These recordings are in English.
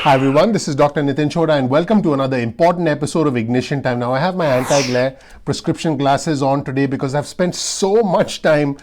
Hi everyone, this is Dr. Nitin Chhoda and welcome to another important episode of Ignition Time. Now I have my anti-glare prescription glasses on today because I've spent so much time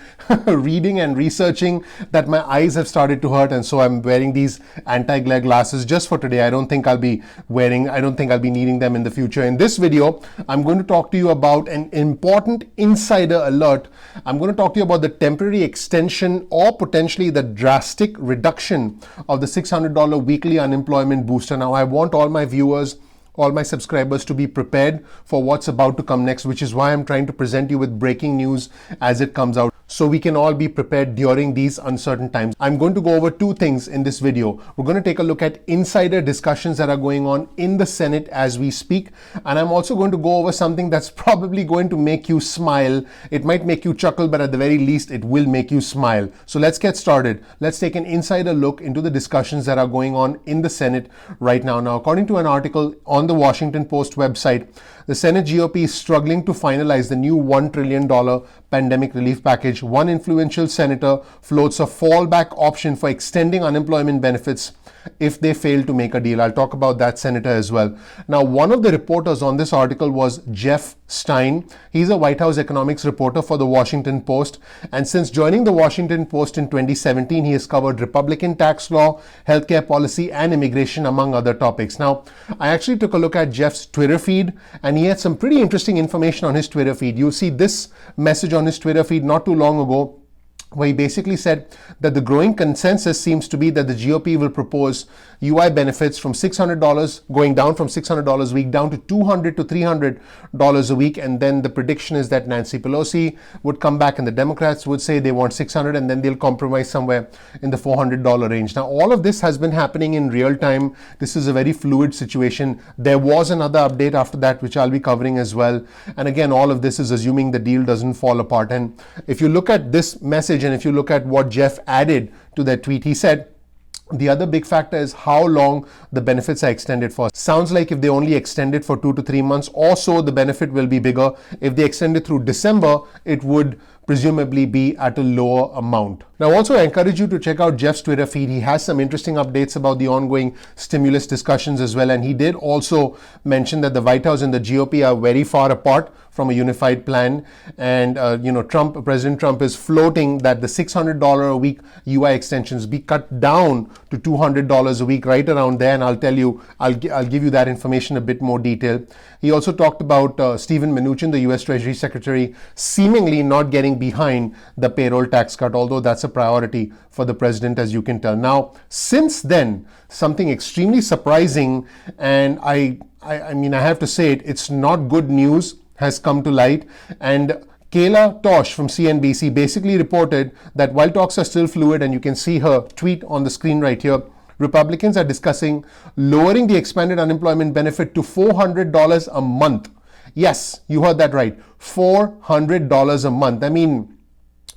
reading and researching that my eyes have started to hurt, and so I'm wearing these anti-glare glasses just for today. I don't think I'll be needing them in the future. In this video, I'm going to talk to you about an important insider alert. I'm going to talk to you about the temporary extension or potentially the drastic reduction of the $600 weekly unemployment booster. Now, I want all my viewers, all my subscribers to be prepared for what's about to come next, which is why I'm trying to present you with breaking news as it comes out, so we can all be prepared during these uncertain times. I'm going to go over two things in this video. We're going to take a look at insider discussions that are going on in the Senate as we speak. And I'm also going to go over something that's probably going to make you smile. It might make you chuckle, but at the very least, it will make you smile. So let's get started. Let's take an insider look into the discussions that are going on in the Senate right now. Now, according to an article on the Washington Post website, the Senate GOP is struggling to finalize the new $1 trillion pandemic relief package. One influential senator floats a fallback option for extending unemployment benefits if they fail to make a deal. I'll talk about that senator as well. Now, one of the reporters on this article was Jeff Stein. He's a White House economics reporter for the Washington Post. And since joining the Washington Post in 2017, he has covered Republican tax law, healthcare policy, and immigration, among other topics. Now, I actually took a look at Jeff's Twitter feed, and he had some pretty interesting information on his Twitter feed. You'll see this message on his Twitter feed not too long ago, where he basically said that the growing consensus seems to be that the GOP will propose UI benefits from $600, going down from $600 a week down to $200 to $300 a week. And then the prediction is that Nancy Pelosi would come back and the Democrats would say they want $600, and then they'll compromise somewhere in the $400 range. Now, all of this has been happening in real time. This is a very fluid situation. There was another update after that, which I'll be covering as well. And again, all of this is assuming the deal doesn't fall apart. And if you look at this message, and if you look at what Jeff added to that tweet, he said, the other big factor is how long the benefits are extended for. Sounds like if they only extend it for 2 to 3 months or so, the benefit will be bigger. If they extend it through December, it would presumably be at a lower amount. Now, also I encourage you to check out Jeff's Twitter feed. He has some interesting updates about the ongoing stimulus discussions as well. And he did also mention that the White House and the GOP are very far apart from a unified plan. And, President Trump is floating that the $600 a week UI extensions be cut down to $200 a week, right around there. And I'll tell you, I'll give you that information a bit more detail. He also talked about Steven Mnuchin, the US Treasury Secretary, seemingly not getting behind the payroll tax cut, although that's a priority for the president, as you can tell. Now, since then, something extremely surprising, and I have to say it's not good news, has come to light. And Kayla Tosh from CNBC basically reported that while talks are still fluid, and you can see her tweet on the screen right here, Republicans are discussing lowering the expanded unemployment benefit to $400 a month. Yes, you heard that right. $400 a month. I mean,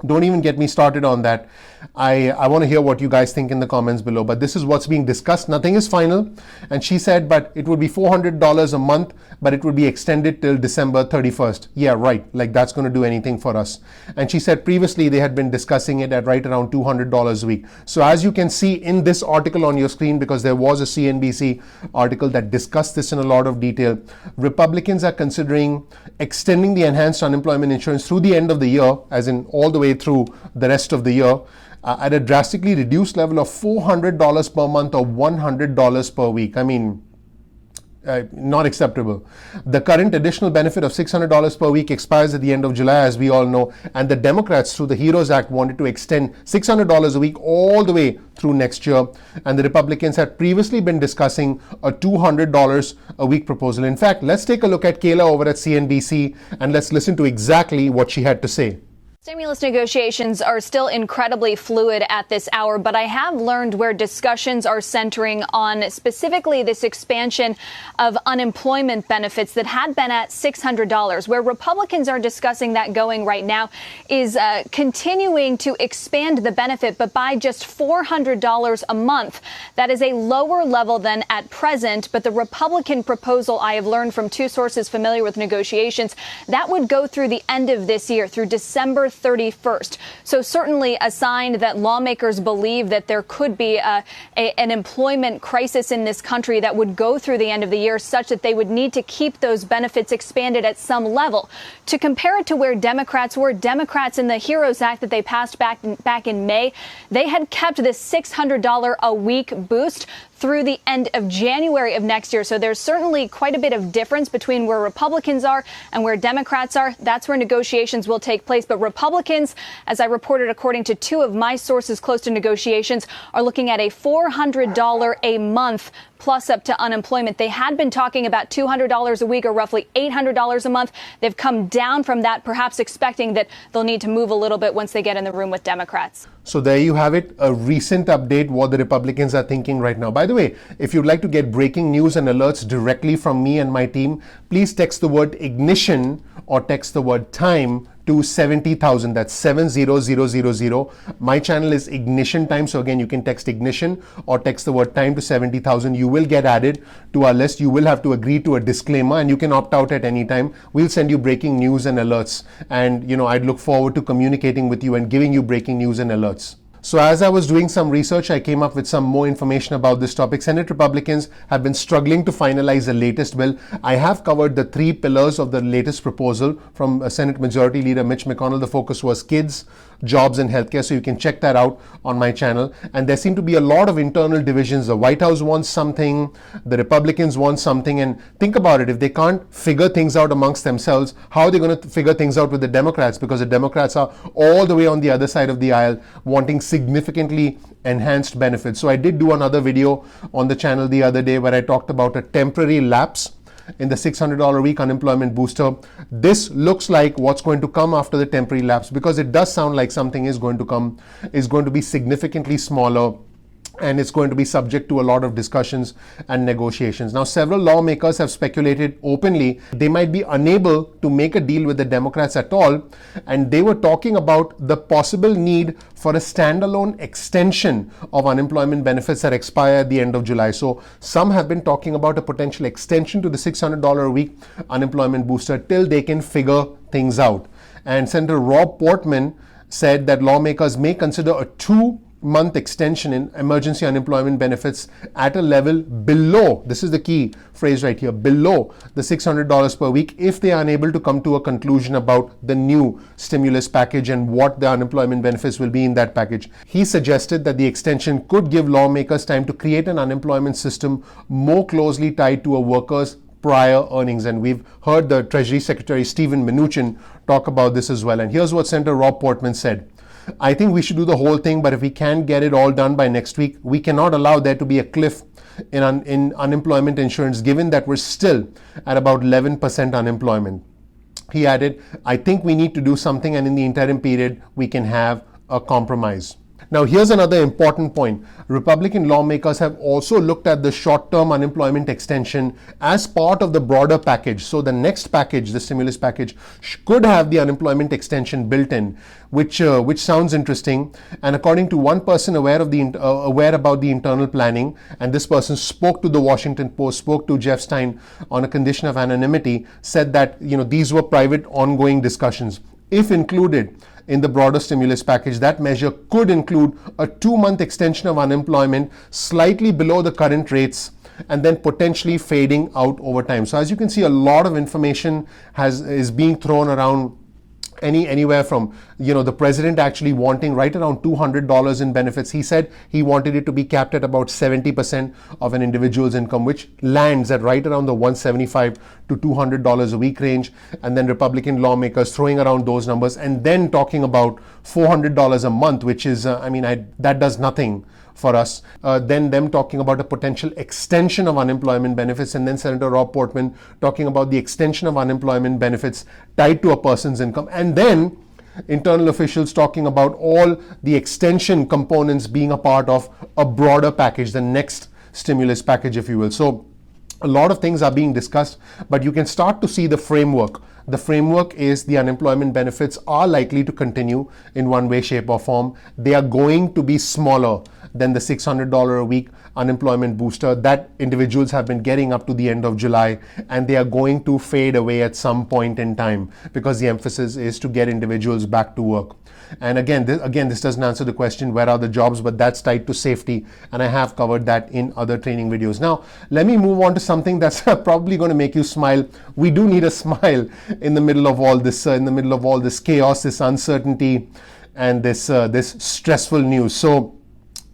don't even get me started on that. I want to hear what you guys think in the comments below, but this is what's being discussed. Nothing is final. And she said, but it would be $400 a month, but it would be extended till December 31st. Yeah, right. Like that's going to do anything for us. And she said previously they had been discussing it at right around $200 a week. So as you can see in this article on your screen, because there was a CNBC article that discussed this in a lot of detail, Republicans are considering extending the enhanced unemployment insurance through the end of the year, as in all the way through the rest of the year, at a drastically reduced level of $400 per month or $100 per week. I mean, not acceptable. The current additional benefit of $600 per week expires at the end of July, as we all know, and the Democrats, through the HEROES Act, wanted to extend $600 a week all the way through next year, and the Republicans had previously been discussing a $200 a week proposal. In fact, let's take a look at Kayla over at CNBC, and let's listen to exactly what she had to say. Stimulus negotiations are still incredibly fluid at this hour, but I have learned where discussions are centering on specifically this expansion of unemployment benefits that had been at $600. Where Republicans are discussing that going right now is continuing to expand the benefit, but by just $400 a month. That is a lower level than at present, but the Republican proposal, I have learned from two sources familiar with negotiations, that would go through the end of this year, through December 31st. So certainly a sign that lawmakers believe that there could be an employment crisis in this country that would go through the end of the year, such that they would need to keep those benefits expanded at some level. To compare it to where Democrats were, Democrats in the HEROES Act that they passed back in May, they had kept this $600 a week boost through the end of January of next year. So there's certainly quite a bit of difference between where Republicans are and where Democrats are. That's where negotiations will take place. But Republicans, as I reported according to two of my sources close to negotiations, are looking at a $400 a month plus up to unemployment. They had been talking about $200 a week, or roughly $800 a month. They've come down from that, perhaps expecting that they'll need to move a little bit once they get in the room with Democrats. So there you have it, a recent update what the Republicans are thinking right now. By the way, if you'd like to get breaking news and alerts directly from me and my team, please text the word ignition or text the word time to 70,000. That's 70000. My channel is Ignition Time. So again, you can text ignition or text the word time to 70,000. You will get added to our list. You will have to agree to a disclaimer and you can opt out at any time. We'll send you breaking news and alerts. And I'd look forward to communicating with you and giving you breaking news and alerts. So as I was doing some research, I came up with some more information about this topic. Senate Republicans have been struggling to finalize the latest bill. I have covered the three pillars of the latest proposal from Senate Majority Leader Mitch McConnell. The focus was kids, jobs, and healthcare. So you can check that out on my channel. And there seem to be a lot of internal divisions. The White House wants something, the Republicans want something. And think about it, if they can't figure things out amongst themselves, how are they going to figure things out with the Democrats? Because the Democrats are all the way on the other side of the aisle wanting significantly enhanced benefits. So I did do another video on the channel the other day where I talked about a temporary lapse in the $600 a week unemployment booster. This looks like what's going to come after the temporary lapse, because it does sound like something is going to come, is going to be significantly smaller, and it's going to be subject to a lot of discussions and negotiations. Now, several lawmakers have speculated openly they might be unable to make a deal with the Democrats at all, and they were talking about the possible need for a standalone extension of unemployment benefits that expire at the end of July. So some have been talking about a potential extension to the $600 a week unemployment booster till they can figure things out. And Senator Rob Portman said that lawmakers may consider a 2-month extension in emergency unemployment benefits at a level below, this is the key phrase right here, below the $600 per week if they are unable to come to a conclusion about the new stimulus package and what the unemployment benefits will be in that package. He suggested that the extension could give lawmakers time to create an unemployment system more closely tied to a worker's prior earnings. And we've heard the Treasury Secretary Steven Mnuchin talk about this as well. And here's what Senator Rob Portman said. I think we should do the whole thing, but if we can't get it all done by next week, we cannot allow there to be a cliff in unemployment insurance, given that we're still at about 11% unemployment. He added, I think we need to do something, and in the interim period, we can have a compromise. Now, here's another important point. Republican lawmakers have also looked at the short-term unemployment extension as part of the broader package. So the next package, the stimulus package, could have the unemployment extension built in, which sounds interesting. And according to one person aware about the internal planning, and this person spoke to the Washington Post, spoke to Jeff Stein on a condition of anonymity, said that these were private ongoing discussions. If included in the broader stimulus package, that measure could include a 2-month extension of unemployment slightly below the current rates, and then potentially fading out over time. So as you can see, a lot of information is being thrown around, anywhere from the president actually wanting right around $200 in benefits. He said he wanted it to be capped at about 70% of an individual's income, which lands at right around the $175 to $200 a week range. And then Republican lawmakers throwing around those numbers and then talking about $400 a month, which is that does nothing for us. Then them talking about a potential extension of unemployment benefits, and then Senator Rob Portman talking about the extension of unemployment benefits tied to a person's income, and then internal officials talking about all the extension components being a part of a broader package, the next stimulus package, if you will. So a lot of things are being discussed, but you can start to see the framework. The framework is the unemployment benefits are likely to continue in one way, shape, or form. They are going to be smaller than the $600 a week unemployment booster that individuals have been getting up to the end of July, and they are going to fade away at some point in time because the emphasis is to get individuals back to work. And again, this doesn't answer the question, where are the jobs, but that's tied to safety, and I have covered that in other training videos. Now, let me move on to something that's probably going to make you smile. We do need a smile in the middle of all this, chaos, this uncertainty, and this stressful news. So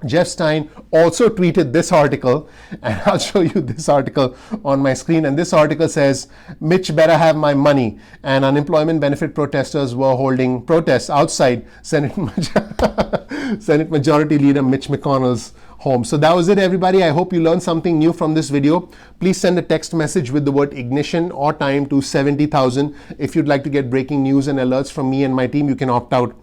Jeff Stein also tweeted this article, and I'll show you this article on my screen. And this article says, Mitch better have my money. And unemployment benefit protesters were holding protests outside Senate Majority Leader Mitch McConnell's home. So that was it, everybody. I hope you learned something new from this video. Please send a text message with the word ignition or time to 70,000. If you'd like to get breaking news and alerts from me and my team, you can opt out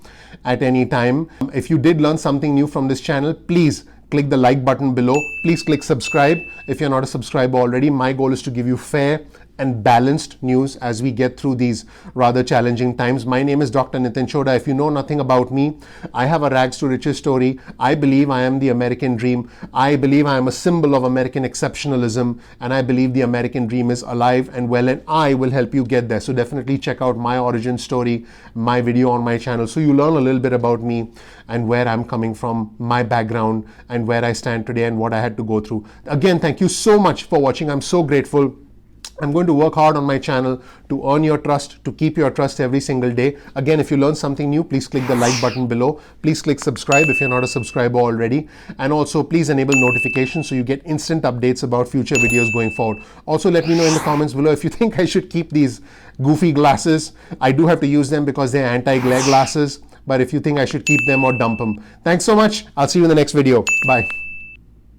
at any time. If you did learn something new from this channel, please click the like button below. Please click subscribe if you're not a subscriber already. My goal is to give you fair and balanced news as we get through these rather challenging times. My name is Dr. Nitin Chhoda. If you know nothing about me, I have a rags to riches story. I believe I am the American dream. I believe I am a symbol of American exceptionalism, and I believe the American dream is alive and well, and I will help you get there. So definitely check out my origin story, my video on my channel, so you learn a little bit about me and where I'm coming from, my background, and where I stand today and what I had to go through. Again, thank you so much for watching. I'm so grateful. I'm going to work hard on my channel to earn your trust, to keep your trust every single day. Again, if you learn something new, please click the like button below. Please click subscribe if you're not a subscriber already. And also, please enable notifications so you get instant updates about future videos going forward. Also, let me know in the comments below if you think I should keep these goofy glasses. I do have to use them because they're anti-glare glasses. But if you think I should keep them or dump them. Thanks so much. I'll see you in the next video. Bye.